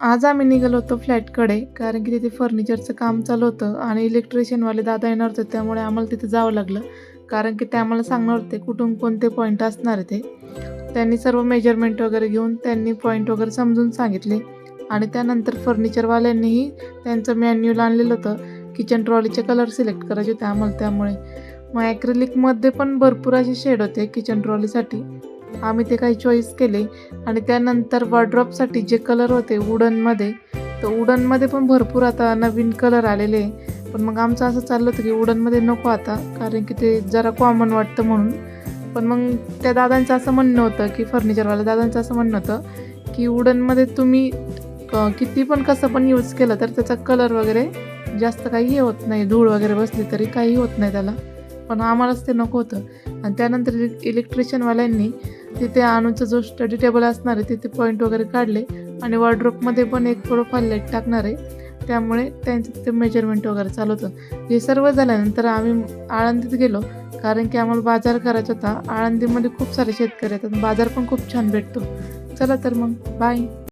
आज आम्ही निघालो होतो फ्लॅटकडे, कारण की तिथे फर्निचरचं काम चालू होतं आणि इलेक्ट्रिशियनवाले दादा येणार होते, त्यामुळे आम्हाला तिथे जावं लागलं. कारण की ते आम्हाला सांगणार होते कुठून कोणते पॉईंट असणार आहे ते. त्यांनी सर्व मेजरमेंट वगैरे घेऊन त्यांनी पॉईंट वगैरे समजून सांगितले आणि त्यानंतर फर्निचरवाल्यांनीही त्यांचं मॅन्युअल आणलेलं होतं. किचन ट्रॉलीचे कलर सिलेक्ट करायचे होते आम्हाला त्यामुळे. मग ॲक्रिलिकमध्ये पण भरपूर असे शेड होते किचन ट्रॉलीसाठी. आम्ही ते काही चॉईस केले आणि त्यानंतर वॉर्डरोबसाठी जे कलर होते वुडनमध्ये, तर वुडनमध्ये पण भरपूर आता नवीन कलर आलेले आहे. पण मग आमचं असं चाललं होतं की वुडनमध्ये नको आता, कारण की ते जरा कॉमन वाटतं म्हणून. पण मग त्या दादांचं असं म्हणणं होतं की फर्निचरवाल्या दादांचं असं म्हणणं होतं की वुडनमध्ये तुम्ही किती पण कसं पण यूज केलं तर त्याचा कलर वगैरे जास्त काही हे होत नाही, धूळ वगैरे बसली तरी काही होत नाही त्याला. पण आम्हालाच ते नको होतं. आणि त्यानंतर इलेक्ट्रिशियनवाल्यांनी तिथे अनुचा जो स्टडी टेबल असणार आहे तिथे पॉईंट वगैरे काढले आणि वॉर्डरोबमध्ये पण एक थोडंफार लाईट टाकणार आहे, त्यामुळे त्यांचं तिथे मेजरमेंट वगैरे चालू होतं. हे सर्व झाल्यानंतर आम्ही आळंदीत गेलो, कारण की आम्हाला बाजार करायचा होता. आळंदीमध्ये खूप सारे शेतकरी येतात, बाजार पण खूप छान भेटतो. चला तर मग बाय.